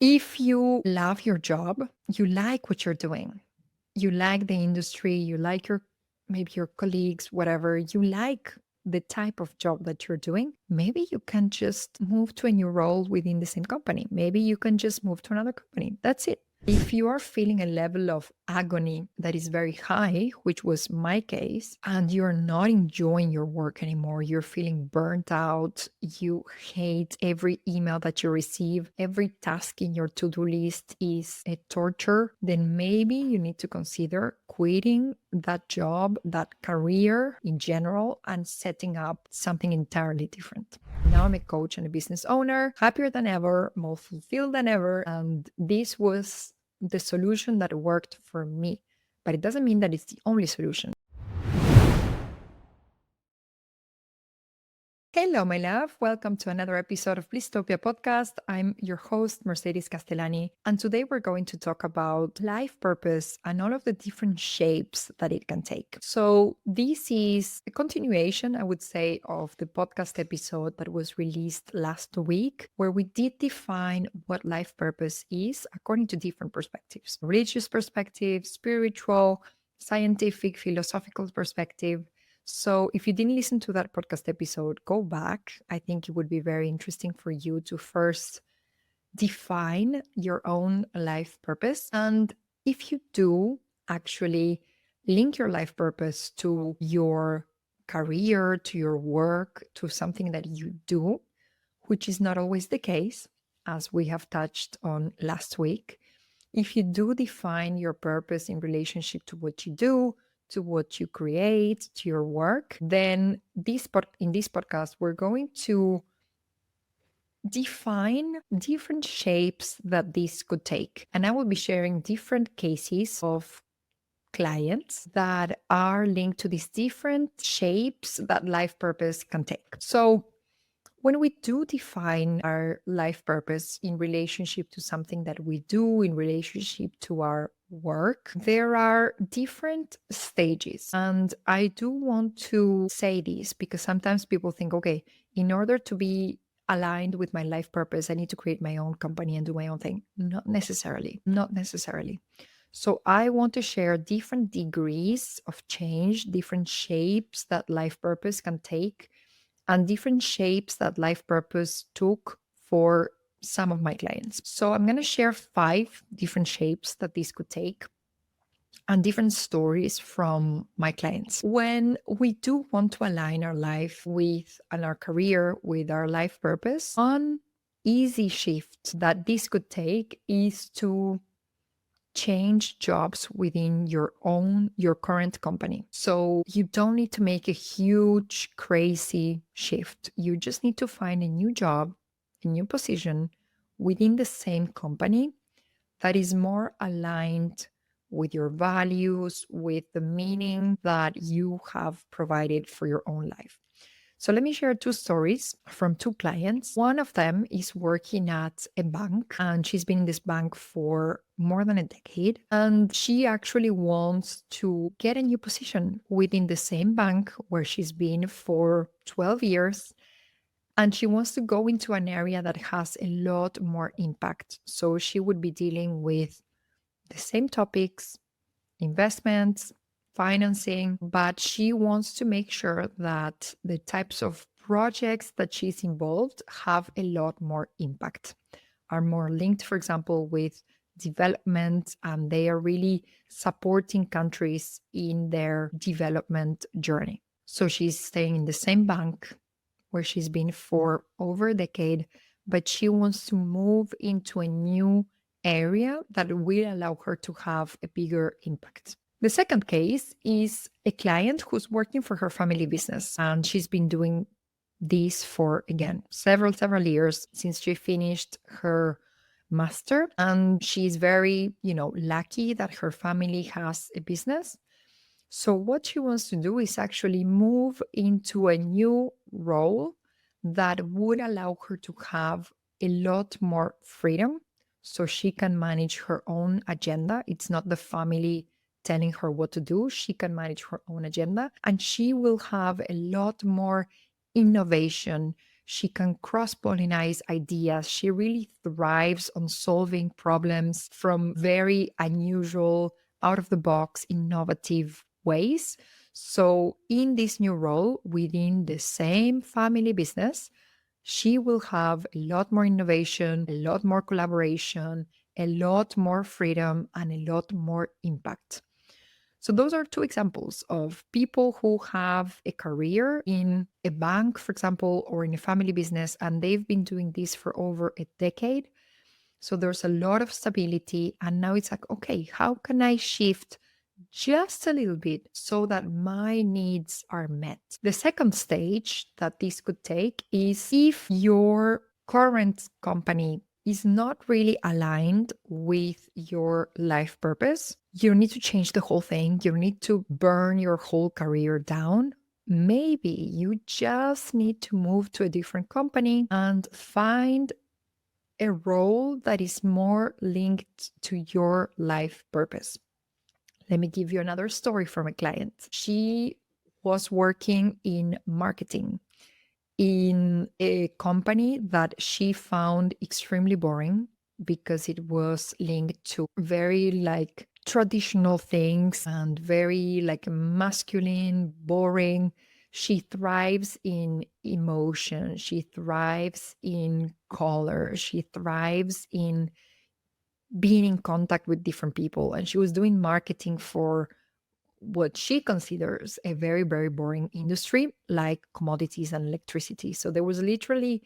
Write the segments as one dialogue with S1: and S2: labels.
S1: If you love your job, you like what you're doing, you like the industry, you like maybe your colleagues, whatever, you like the type of job that you're doing, maybe you can just move to a new role within the same company. Maybe you can just move to another company. That's it. If you are feeling a level of agony that is very high, which was my case, and you're not enjoying your work anymore, you're feeling burnt out, you hate every email that you receive, every task in your to do list is a torture, then maybe you need to consider quitting that job, that career in general, and setting up something entirely different. Now I'm a coach and a business owner, happier than ever, more fulfilled than ever. And this was the solution that worked for me. But it doesn't mean that it's the only solution. Hello, my love. Welcome to another episode of Blisstopia podcast. I'm your host, Mercedes Castellani, and today we're going to talk about life purpose and all of the different shapes that it can take. So, this is a continuation, I would say, of the podcast episode that was released last week, where we did define what life purpose is according to different perspectives: religious perspective, spiritual, scientific, philosophical perspective. So, if you didn't listen to that podcast episode, go back. I think it would be very interesting for you to first define your own life purpose. And if you do actually link your life purpose to your career, to your work, to something that you do, which is not always the case, as we have touched on last week. If you do define your purpose in relationship to what you do, to what you create, to your work, then in this podcast, we're going to define different shapes that this could take. And I will be sharing different cases of clients that are linked to these different shapes that life purpose can take. So when we do define our life purpose in relationship to something that we do, in relationship to our work, there are different stages. And I do want to say this because sometimes people think, okay, in order to be aligned with my life purpose, I need to create my own company and do my own thing. Not necessarily. Not necessarily. So I want to share different degrees of change, different shapes that life purpose can take, and different shapes that life purpose took for some of my clients. So I'm going to share 5 different shapes that this could take and different stories from my clients. When we do want to align our life with and our career with our life purpose, one easy shift that this could take is to change jobs within your current company. So you don't need to make a huge, crazy shift. You just need to find a new job, a new position within the same company that is more aligned with your values, with the meaning that you have provided for your own life. So let me share 2 stories from 2 clients. One of them is working at a bank, and she's been in this bank for more than a decade. And she actually wants to get a new position within the same bank where she's been for 12 years. And she wants to go into an area that has a lot more impact. So she would be dealing with the same topics, investments, financing, but she wants to make sure that the types of projects that she's involved have a lot more impact, are more linked, for example, with development, and they are really supporting countries in their development journey. So she's staying in the same bank where she's been for over a decade, but she wants to move into a new area that will allow her to have a bigger impact. The second case is a client who's working for her family business, and she's been doing this for, again, several years since she finished her master. And she's very, lucky that her family has a business. So what she wants to do is actually move into a new role that would allow her to have a lot more freedom so she can manage her own agenda. It's not the family telling her what to do. She can manage her own agenda, and she will have a lot more innovation, She can cross-pollinize ideas. She really thrives on solving problems from very unusual, out of the box, innovative ways. So, in this new role within the same family business, she will have a lot more innovation, a lot more collaboration, a lot more freedom, and a lot more impact. So, those are two examples of people who have a career in a bank, for example, or in a family business, and they've been doing this for over a decade. So, there's a lot of stability. And now it's like, okay, how can I shift just a little bit so that my needs are met? The second stage that this could take is if your current company is not really aligned with your life purpose, you need to change the whole thing. You need to burn your whole career down. Maybe you just need to move to a different company and find a role that is more linked to your life purpose. Let me give you another story from a client. She was working in marketing in a company that she found extremely boring because it was linked to very like traditional things and very like masculine, boring. She thrives in emotion. She thrives in color. She thrives in being in contact with different people. And she was doing marketing for what she considers a very, very boring industry like commodities and electricity. So there was literally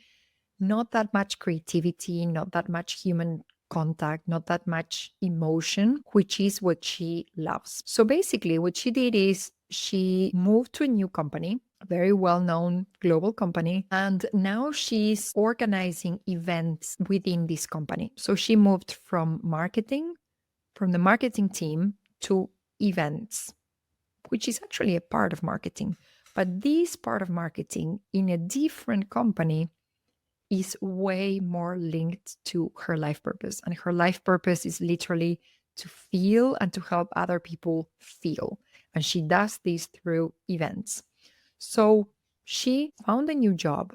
S1: not that much creativity, not that much human contact, not that much emotion, which is what she loves. So basically, what she did is she moved to a new company, a very well known global company, and now she's organizing events within this company. So she moved from marketing, from the marketing team to events, which is actually a part of marketing. But this part of marketing in a different company is way more linked to her life purpose. And her life purpose is literally to feel and to help other people feel. And she does this through events. So she found a new job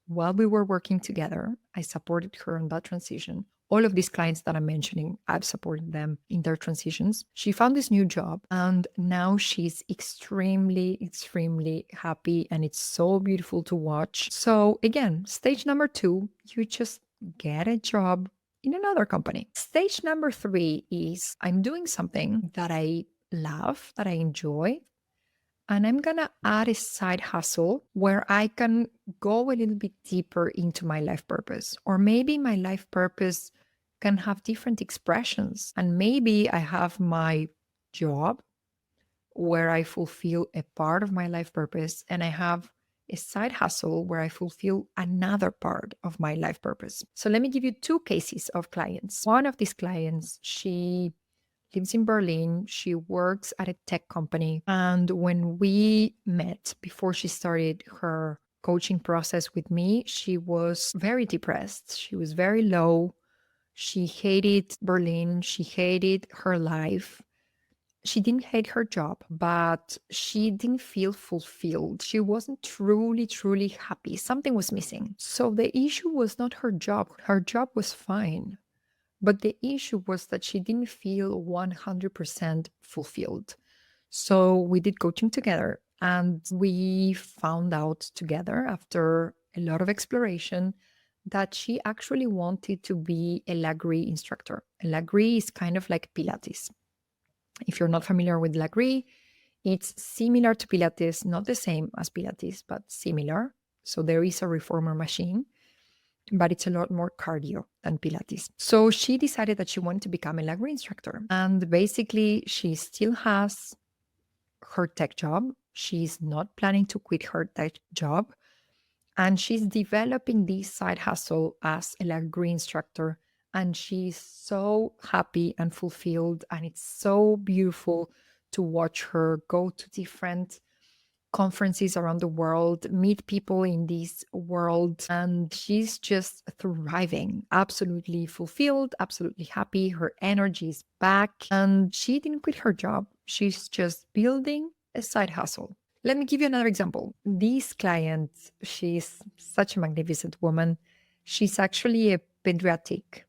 S1: while we were working together. I supported her on that transition. All of these clients that I'm mentioning, I've supported them in their transitions. She found this new job and now she's extremely, extremely happy and it's so beautiful to watch. So, again, stage number 2, you just get a job in another company. Stage number 3 is I'm doing something that I love, that I enjoy, and I'm going to add a side hustle where I can go a little bit deeper into my life purpose. Or maybe my life purpose can have different expressions. And maybe I have my job where I fulfill a part of my life purpose, and I have a side hustle where I fulfill another part of my life purpose. So let me give you 2 cases of clients. One of these clients, she lives in Berlin. She works at a tech company. And when we met before she started her coaching process with me, she was very depressed. She was very low. She hated Berlin. She hated her life. She didn't hate her job, but she didn't feel fulfilled. She wasn't truly, truly happy. Something was missing. So the issue was not her job. Her job was fine. But the issue was that she didn't feel 100% fulfilled. So we did coaching together and we found out together after a lot of exploration that she actually wanted to be a Lagree instructor. A Lagree is kind of like Pilates. If you're not familiar with Lagree, it's similar to Pilates, not the same as Pilates, but similar. So there is a reformer machine, but it's a lot more cardio than Pilates. So she decided that she wanted to become a Lagree instructor. And basically, she still has her tech job. She's not planning to quit her tech job. And she's developing this side hustle as a Lagree instructor. And she's so happy and fulfilled. And it's so beautiful to watch her go to different conferences around the world, meet people in this world, and she's just thriving, absolutely fulfilled, absolutely happy. Her energy is back, and she didn't quit her job. She's just building a side hustle. Let me give you another example. This client, she's such a magnificent woman. She's actually a pediatric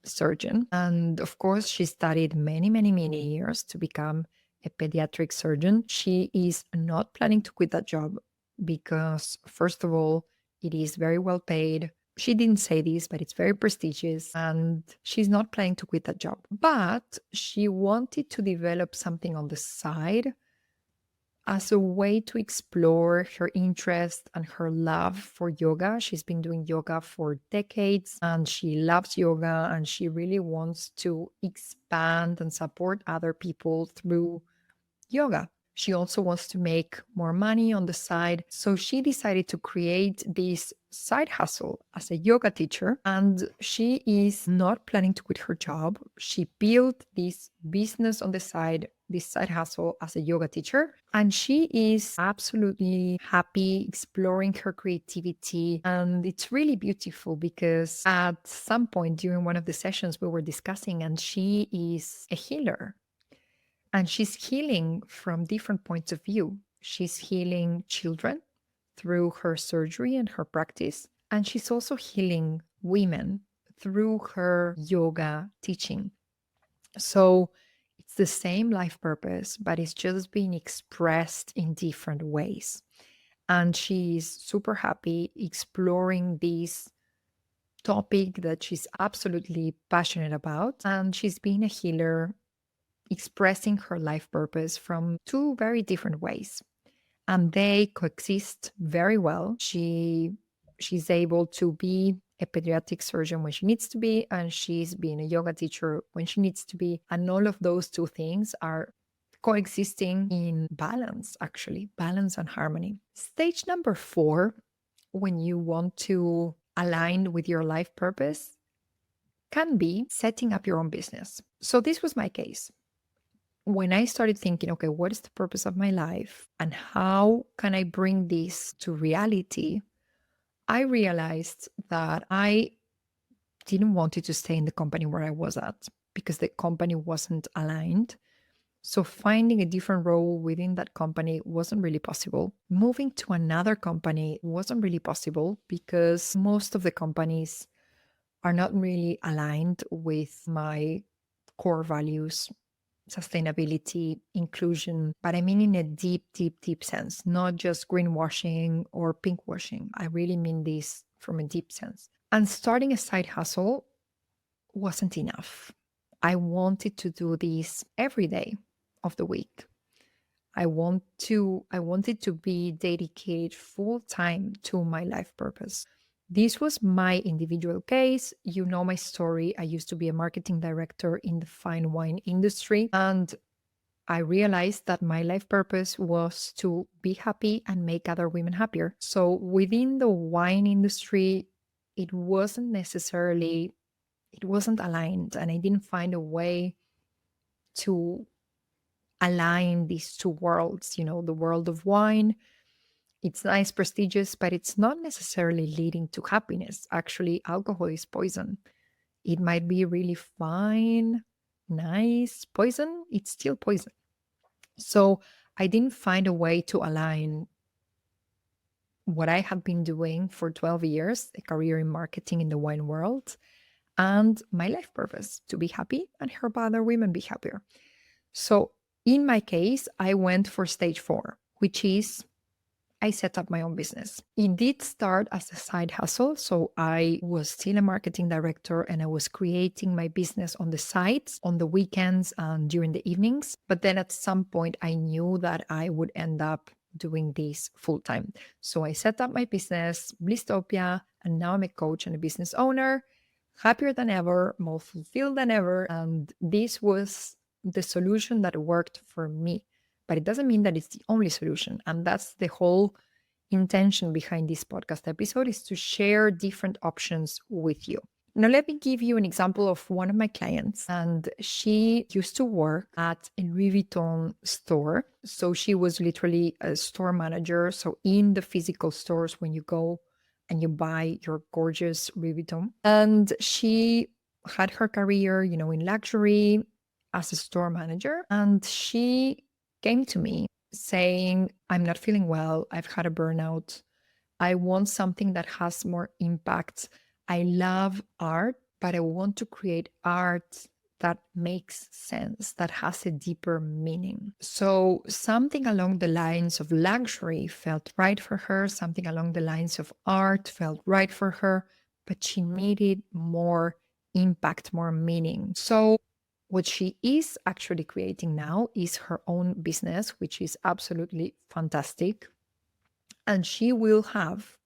S1: surgeon. And of course, she studied many, many, many years to become a pediatric surgeon. She is not planning to quit that job because, first of all, it is very well paid. She didn't say this, but it's very prestigious, and she's not planning to quit that job. But she wanted to develop something on the side as a way to explore her interest and her love for yoga. She's been doing yoga for decades and she loves yoga, and she really wants to expand and support other people through yoga. She also wants to make more money on the side. So she decided to create this side hustle as a yoga teacher. And she is not planning to quit her job. She built this business on the side, this side hustle as a yoga teacher. And she is absolutely happy exploring her creativity. And it's really beautiful because at some point during one of the sessions we were discussing, and she is a healer. And she's healing from different points of view. She's healing children through her surgery and her practice. And she's also healing women through her yoga teaching. So it's the same life purpose, but it's just being expressed in different ways. And she's super happy exploring this topic that she's absolutely passionate about. And she's been a healer expressing her life purpose from two very different ways, and they coexist very well. She's able to be a pediatric surgeon when she needs to be, and she's being a yoga teacher when she needs to be, and all of those two things are coexisting in balance, actually balance and harmony. Stage number 4, when you want to align with your life purpose, can be setting up your own business. So this was my case. When I started thinking, okay, what is the purpose of my life and how can I bring this to reality? I realized that I didn't want it to stay in the company where I was at because the company wasn't aligned. So finding a different role within that company wasn't really possible. Moving to another company wasn't really possible because most of the companies are not really aligned with my core values: sustainability, inclusion, but I mean in a deep, deep, deep sense, not just greenwashing or pinkwashing. I really mean this from a deep sense. And starting a side hustle wasn't enough. I wanted to do this every day of the week. I wanted to be dedicated full time to my life purpose. This was my individual case. You know my story. I used to be a marketing director in the fine wine industry, and I realized that my life purpose was to be happy and make other women happier. So within the wine industry, it wasn't necessarily, it wasn't aligned, and I didn't find a way to align these two worlds. You know, the world of wine, it's nice, prestigious, but it's not necessarily leading to happiness. Actually, alcohol is poison. It might be really fine, nice poison, it's still poison. So I didn't find a way to align what I have been doing for 12 years, a career in marketing in the wine world, and my life purpose to be happy and help other women be happier. So in my case, I went for stage 4, which is I set up my own business. It did start as a side hustle. So I was still a marketing director and I was creating my business on the sides, on the weekends and during the evenings. But then at some point, I knew that I would end up doing this full time. So I set up my business, Blisstopia, and now I'm a coach and a business owner, happier than ever, more fulfilled than ever. And this was the solution that worked for me. But it doesn't mean that it's the only solution. And that's the whole intention behind this podcast episode, is to share different options with you. Now, let me give you an example of one of my clients. And she used to work at a Louis Vuitton store. So she was literally a store manager. So in the physical stores, when you go and you buy your gorgeous Louis Vuitton. And she had her career, in luxury as a store manager. And she came to me saying, I'm not feeling well, I've had a burnout, I want something that has more impact. I love art, but I want to create art that makes sense, that has a deeper meaning. So something along the lines of luxury felt right for her, something along the lines of art felt right for her, but she needed more impact, more meaning. So what she is actually creating now is her own business, which is absolutely fantastic. And she will have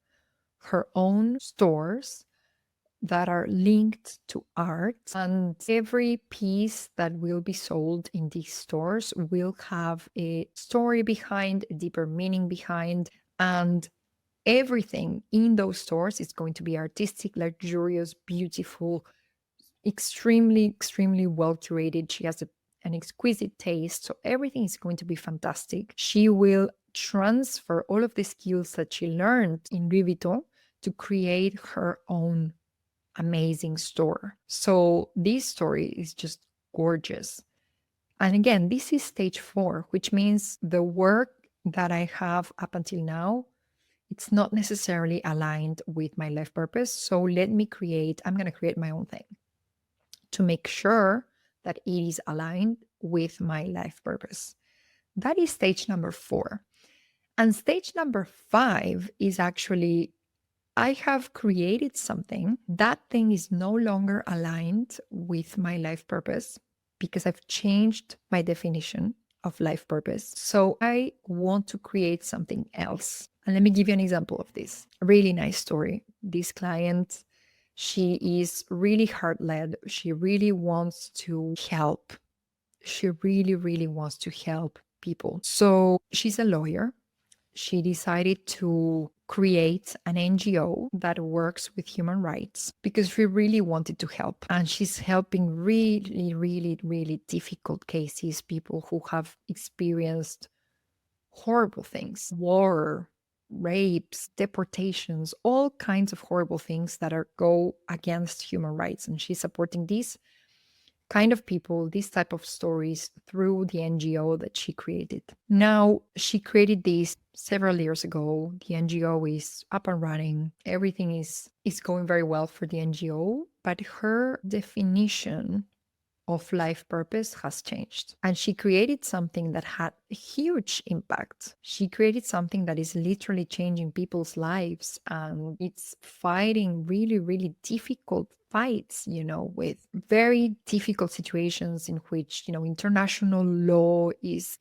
S1: her own stores that are linked to art. And every piece that will be sold in these stores will have a story behind, a deeper meaning behind. And everything in those stores is going to be artistic, luxurious, beautiful, extremely well curated. She has an exquisite taste. So everything is going to be fantastic. She will transfer all of the skills that she learned in Louis Vuitton to create her own amazing store. So this story is just gorgeous. And again, this is stage 4, which means the work that I have up until now, it's not necessarily aligned with my life purpose. So I'm going to create my own thing to make sure that it is aligned with my life purpose. That is stage number 4. And stage number 5 is actually, I have created something. That thing is no longer aligned with my life purpose because I've changed my definition of life purpose. So I want to create something else. And let me give you an example of this. A really nice story. This client, she is really heart-led. She really wants to help. She really wants to help people. So she's a lawyer. She decided to create an NGO that works with human rights because she really wanted to help. And she's helping really difficult cases, people who have experienced horrible things, war, rapes, deportations, all kinds of horrible things that go against human rights. And she's supporting these kind of people, these type of stories through the NGO that she created. Now, she created this several years ago. The NGO is up and running. Everything is going very well for the NGO, but her definition of life purpose has changed. And she created something that had a huge impact. She created something that is literally changing people's lives. And it's fighting really difficult fights, with very difficult situations in which, international law is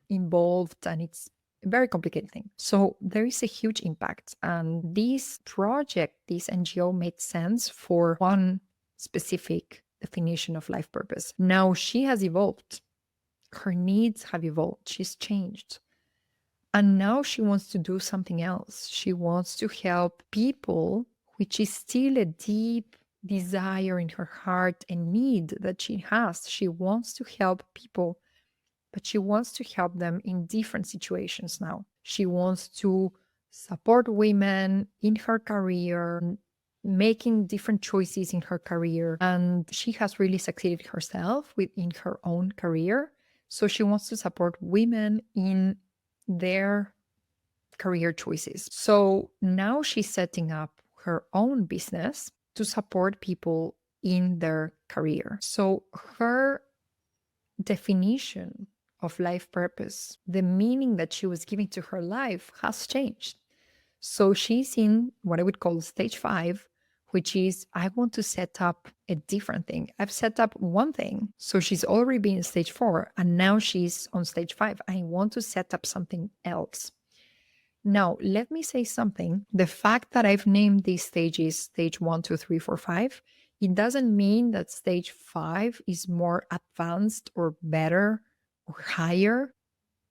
S1: involved, and it's a very complicated thing. So there is a huge impact. And this project, this NGO made sense for one specific definition of life purpose. Now she has evolved. Her needs have evolved. She's changed. And now she wants to do something else. She wants to help people, which is still a deep desire in her heart and need that she has. She wants to help people, but she wants to help them in different situations now. She wants to support women in her career, making different choices in her career. And she has really succeeded herself within her own career. So she wants to support women in their career choices. So now she's setting up her own business to support people in their career. So her definition of life purpose, the meaning that she was giving to her life, has changed. So she's in what I would call stage 5, which is, I want to set up a different thing. I've set up one thing. So she's already been in stage 4, and now she's on stage 5. I want to set up something else. Now, let me say something. The fact that I've named these stages, stage 1, 2, 3, 4, 5, it doesn't mean that stage 5 is more advanced or better or higher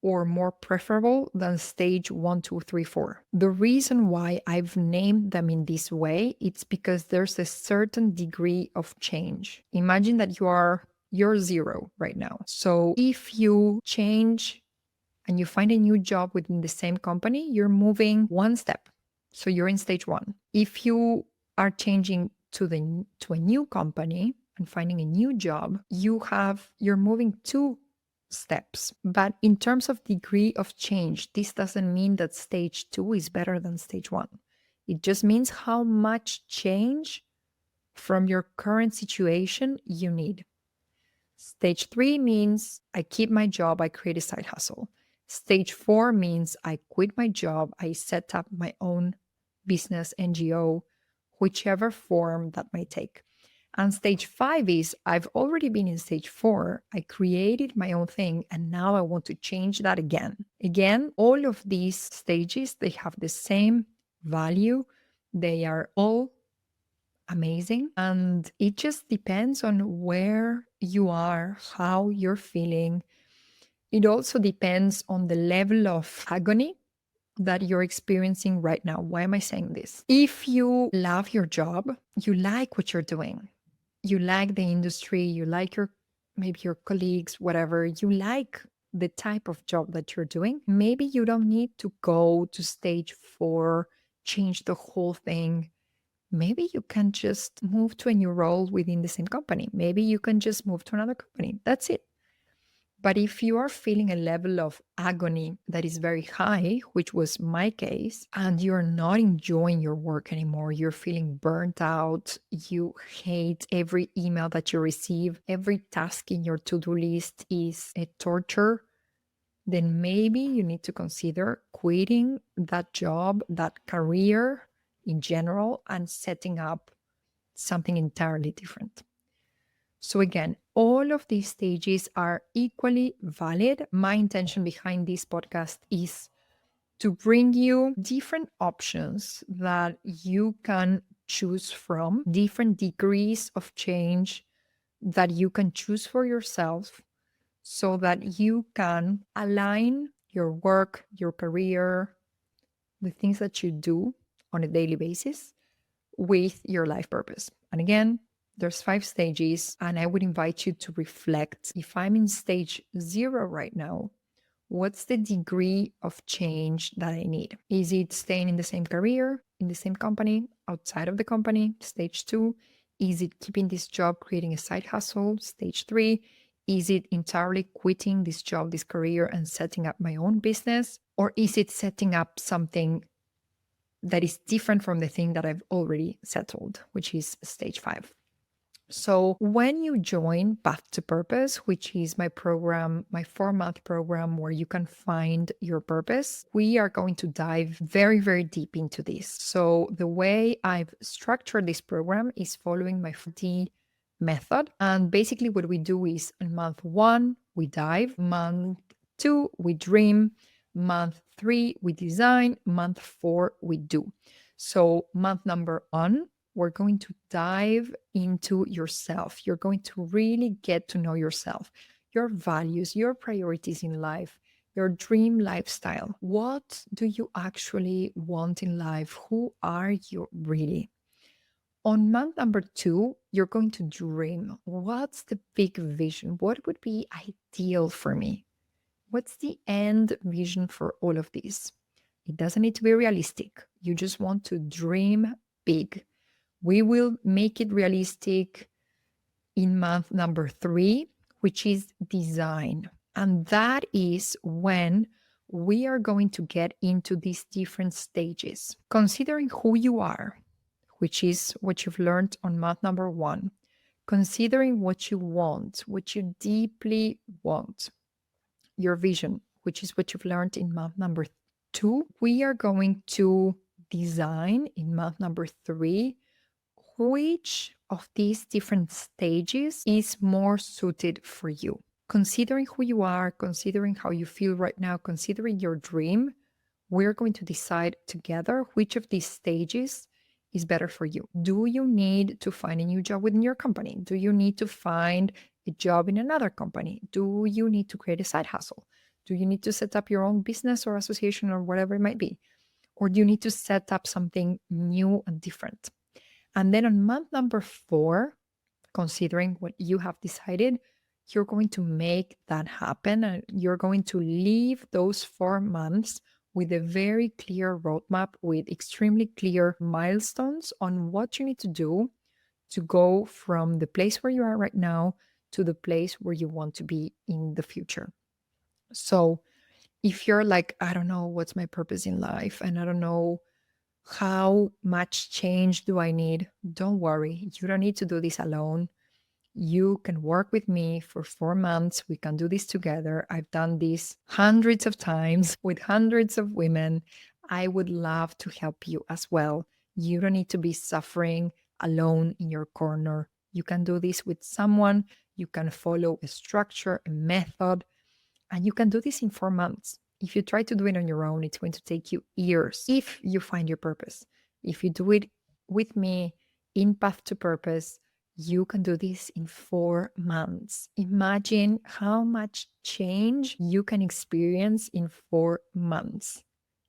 S1: or more preferable than stage 1, 2, 3, 4. The reason why I've named them in this way, it's because there's a certain degree of change. Imagine that you're 0 right now. So if you change and you find a new job within the same company, you're moving one step. So you're in stage 1. If you are changing to a new company and finding a new job, you're moving 2 steps. But in terms of degree of change, this doesn't mean that stage 2 is better than stage 1. It just means how much change from your current situation you need. Stage 3 means I keep my job, I create a side hustle. Stage 4 means I quit my job, I set up my own business, NGO, whichever form that may take. And stage 5 is I've already been in stage 4, I created my own thing, and now I want to change that again. Again, all of these stages, they have the same value. They are all amazing. And it just depends on where you are, how you're feeling. It also depends on the level of agony that you're experiencing right now. Why am I saying this? If you love your job, you like what you're doing, you like the industry, you like maybe your colleagues, whatever, you like the type of job that you're doing, maybe you don't need to go to stage 4, change the whole thing. Maybe you can just move to a new role within the same company. Maybe you can just move to another company. That's it. But if you are feeling a level of agony that is very high, which was my case, and you're not enjoying your work anymore, you're feeling burnt out, you hate every email that you receive, every task in your to-do list is a torture, then maybe you need to consider quitting that job, that career in general, and setting up something entirely different. So again, all of these stages are equally valid. My intention behind this podcast is to bring you different options that you can choose from, different degrees of change that you can choose for yourself so that you can align your work, your career, the things that you do on a daily basis with your life purpose. And again, there's 5 stages, and I would invite you to reflect. If I'm in stage 0 right now, what's the degree of change that I need? Is it staying in the same career, in the same company, outside of the company? Stage 2. Is it keeping this job, creating a side hustle? Stage 3. Is it entirely quitting this job, this career, and setting up my own business? Or is it setting up something that is different from the thing that I've already settled, which is stage 5? So when you join Path to Purpose, which is my program, my 4-month program where you can find your purpose, we are going to dive very, very deep into this. So the way I've structured this program is following my 4D method. And basically what we do is in month 1, we dive, month 2, we dream, month 3, we design, month 4, we do. So month number 1, we're going to dive into yourself. You're going to really get to know yourself, your values, your priorities in life, your dream lifestyle. What do you actually want in life? Who are you really? On month number 2, you're going to dream. What's the big vision? What would be ideal for me? What's the end vision for all of this? It doesn't need to be realistic. You just want to dream big. We will make it realistic in month number 3, which is design. And that is when we are going to get into these different stages. Considering who you are, which is what you've learned on month number 1. Considering what you want, what you deeply want, your vision, which is what you've learned in month number 2. We are going to design in month number 3 which of these different stages is more suited for you. Considering who you are, considering how you feel right now, considering your dream, we're going to decide together which of these stages is better for you. Do you need to find a new job within your company? Do you need to find a job in another company? Do you need to create a side hustle? Do you need to set up your own business or association or whatever it might be? Or do you need to set up something new and different? And then on month number 4, considering what you have decided, you're going to make that happen. And you're going to leave those 4 months with a very clear roadmap, with extremely clear milestones on what you need to do to go from the place where you are right now to the place where you want to be in the future. So if you're like, I don't know what's my purpose in life and I don't know how much change do I need, don't worry. You don't need to do this alone. You can work with me for 4 months. We can do this together. I've done this hundreds of times with hundreds of women. I would love to help you as well. You don't need to be suffering alone in your corner. You can do this with someone. You can follow a structure, a method, and you can do this in 4 months. If you try to do it on your own, it's going to take you years if you find your purpose. If you do it with me in Path to Purpose, you can do this in 4 months. Imagine how much change you can experience in 4 months.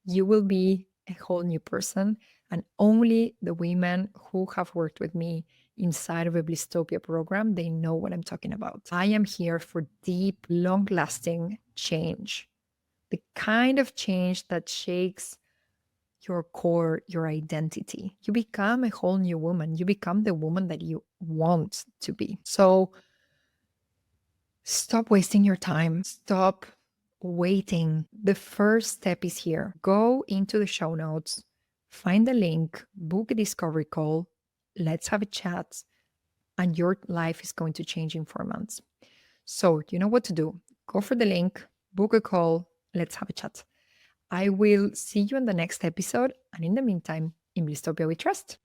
S1: You will be a whole new person, and only the women who have worked with me inside of a Blisstopia program, they know what I'm talking about. I am here for deep, long lasting change, the kind of change that shakes your core, your identity. You become a whole new woman. You become the woman that you want to be. So stop wasting your time. Stop waiting. The first step is here. Go into the show notes, find the link, book a discovery call. Let's have a chat, and your life is going to change in 4 months. So, you know what to do. Go for the link, book a call, let's have a chat. I will see you in the next episode. And in the meantime, in Blisstopia we trust.